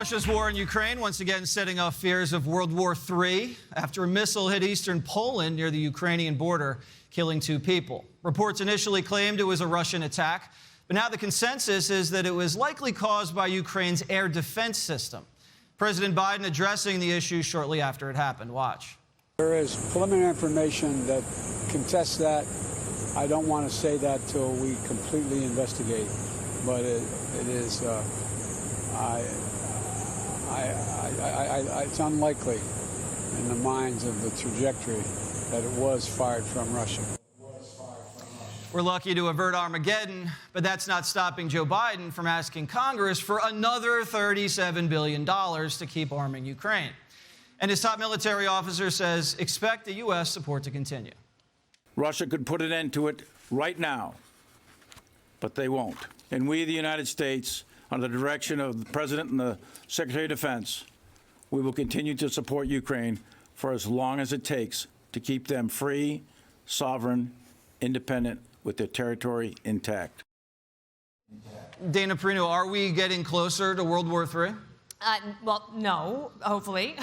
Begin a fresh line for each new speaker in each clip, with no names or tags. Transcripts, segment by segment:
Russia's war in Ukraine once again setting off fears of World War III after a missile hit eastern Poland near the Ukrainian border, killing 2 people. Reports initially claimed it was a Russian attack, but now the consensus is that it was likely caused by Ukraine's air defense system. President Biden addressing the issue shortly after it happened. Watch.
There is preliminary information that contests that. I don't want to say that till we completely investigate, but it's unlikely in the minds of the trajectory that it was fired from Russia.
We're lucky to avert Armageddon, but that's not stopping Joe Biden from asking Congress for another $37 billion to keep arming Ukraine. And his top military officer says expect the U.S. support to continue.
Russia could put an end to it right now, but they won't. And we, the United States, under the direction of the President and the Secretary of Defense, we will continue to support Ukraine for as long as it takes to keep them free, sovereign, independent, with their territory intact.
Dana Perino, are we getting closer to World War III?
Well, no, hopefully.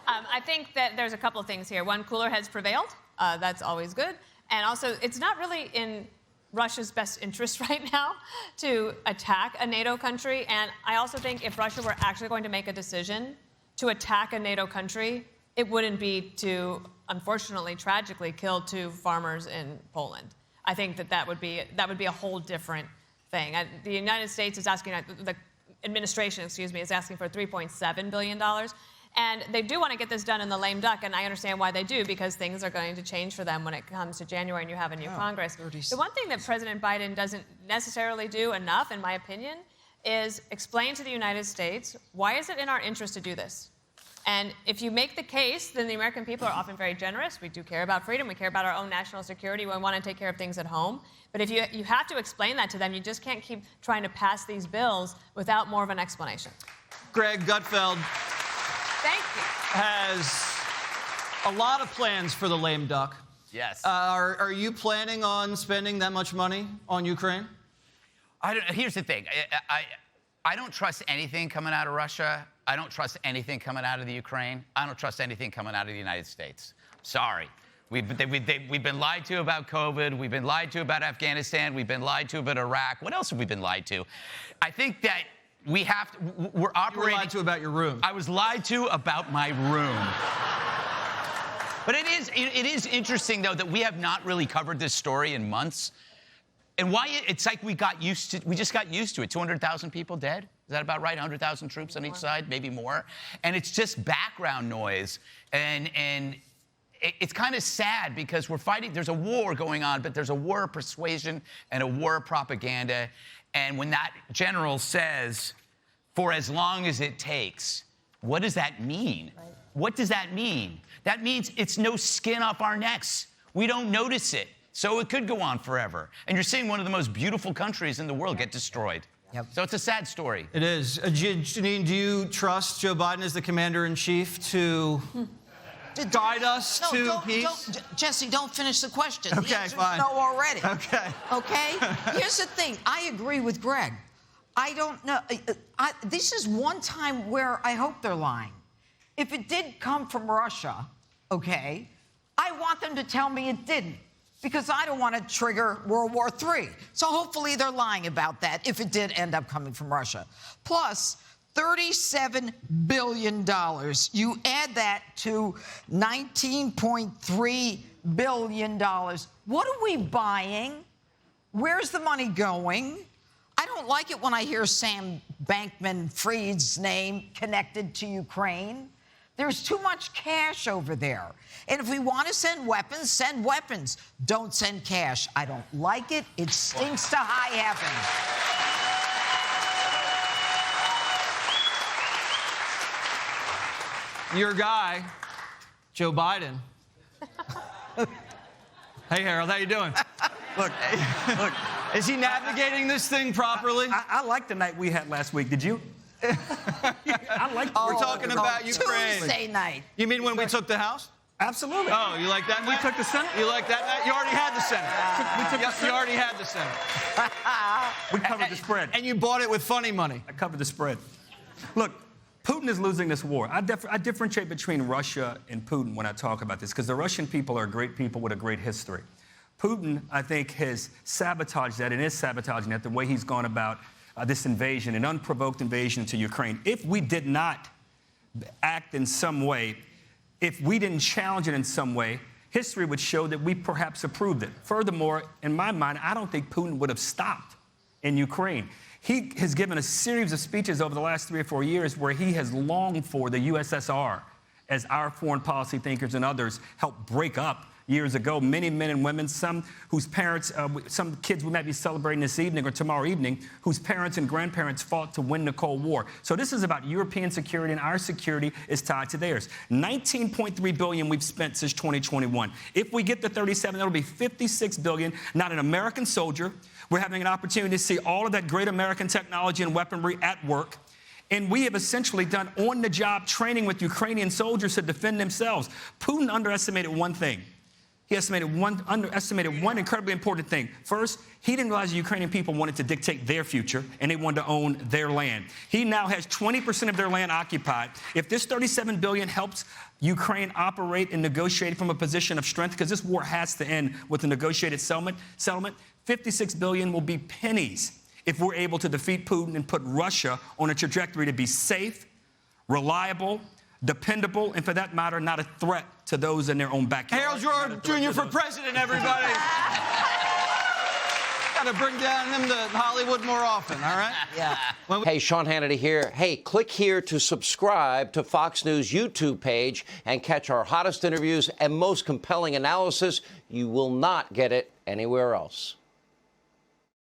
I think that there's a couple of things here. One, cooler heads prevailed. That's always good. And also, it's not really in Russia's best interest right now to attack a NATO country. And I also think if Russia were actually going to make a decision to attack a NATO country, it wouldn't be to, unfortunately, tragically kill 2 farmers in Poland. I think that would be a whole different thing. The United States is asking, the administration, is asking for $3.7 billion. And they do want to get this done in the lame duck, and I understand why they do, because things are going to change for them when it comes to January and you have a new Congress. The one thing that President Biden doesn't necessarily do enough, in my opinion, is explain to the United States, why is it in our interest to do this? And if you make the case, then the American people are often very generous. We do care about freedom. We care about our own national security. We want to take care of things at home. But if you have to explain that to them, you just can't keep trying to pass these bills without more of an explanation.
Greg Gutfeld has a lot of plans for the lame duck.
Yes.
Are you planning on spending that much money on Ukraine?
Here's the thing. I don't trust anything coming out of Russia. I don't trust anything coming out of the Ukraine. I don't trust anything coming out of the United States. Sorry. We've been lied to about COVID. We've been lied to about Afghanistan. We've been lied to about Iraq. What else have we been lied to? I think that we're operating...
You were lied to about your room.
I was lied to about my room. But it is interesting, though, that we have not really covered this story in months. And why it's like we just got used to it. 200,000 people dead? Is that about right? 100,000 troops on each side, maybe more. And it's just background noise. And it's kind of sad because we're fighting. There's a war going on, but there's a war of persuasion and a war of propaganda. And when that general says, for as long as it takes, what does that mean? Right. What does that mean? That means it's no skin off our necks. We don't notice it. So it could go on forever. And you're seeing one of the most beautiful countries in the world get destroyed. Yep. So it's a sad story.
It is. Janine, do you trust Joe Biden as the commander-in-chief to guide us to peace?
Jesse, don't finish the question.
Okay,
the answer's
fine.
no already.
Okay.
Okay? Here's the thing. I agree with Greg. I don't know. This is one time where I hope they're lying. If it did come from Russia, okay, I want them to tell me it didn't, because I don't want to trigger World War III. So hopefully they're lying about that if it did end up coming from Russia. Plus, $37 billion. You add that to $19.3 billion. What are we buying? Where's the money going? I don't like it when I hear Sam Bankman-Fried's name connected to Ukraine. There's too much cash over there. And if we want to send weapons, send weapons. Don't send cash. I don't like it. It stinks to high heaven.
Your guy, Joe Biden. Hey, Harold, how you doing?
Look,
Is he navigating this thing properly?
I liked the night we had last week. Did you? I liked.
We're talking about Ukraine.
Tuesday night.
You mean when we took the House?
Absolutely.
Oh, you like that
We
night?
took the Senate?
You like that night? You already had the Senate.
We took the
You
Senate?
already had the Senate.
We covered the spread.
And you bought it with funny money.
I covered the spread. Look, Putin is losing this war. I differentiate between Russia and Putin when I talk about this, because the Russian people are great people with a great history. Putin, I think, has sabotaged that and is sabotaging that the way he's gone about this invasion, an unprovoked invasion to Ukraine. If we did not act in some way, if we didn't challenge it in some way, history would show that we perhaps approved it. Furthermore, in my mind, I don't think Putin would have stopped in Ukraine. He has given a series of speeches over the last 3 or 4 years where he has longed for the USSR, as our foreign policy thinkers and others helped break up years ago. Many men and women, some whose parents, some kids we might be celebrating this evening or tomorrow evening, whose parents and grandparents fought to win the Cold War. So this is about European security, and our security is tied to theirs. $19.3 billion we've spent since 2021. If we get to 37, that'll be $56 billion. Not an American soldier. We're having an opportunity to see all of that great American technology and weaponry at work. And we have essentially done on-the-job training with Ukrainian soldiers to defend themselves. Putin underestimated one thing. He underestimated one incredibly important thing. First, he didn't realize the Ukrainian people wanted to dictate their future, and they wanted to own their land. He now has 20% of their land occupied. If this $37 billion helps Ukraine operate and negotiate from a position of strength, because this war has to end with a negotiated settlement, $56 billion will be pennies if we're able to defeat Putin and put Russia on a trajectory to be safe, reliable, dependable, and for that matter, not a threat to those in their own backyard.
Harold Jordan Jr. for president, everybody. Got to bring down him to Hollywood more often, all right?
Yeah.
Hey, Sean Hannity here. Hey, click here to subscribe to Fox News YouTube page and catch our hottest interviews and most compelling analysis. You will not get it anywhere else.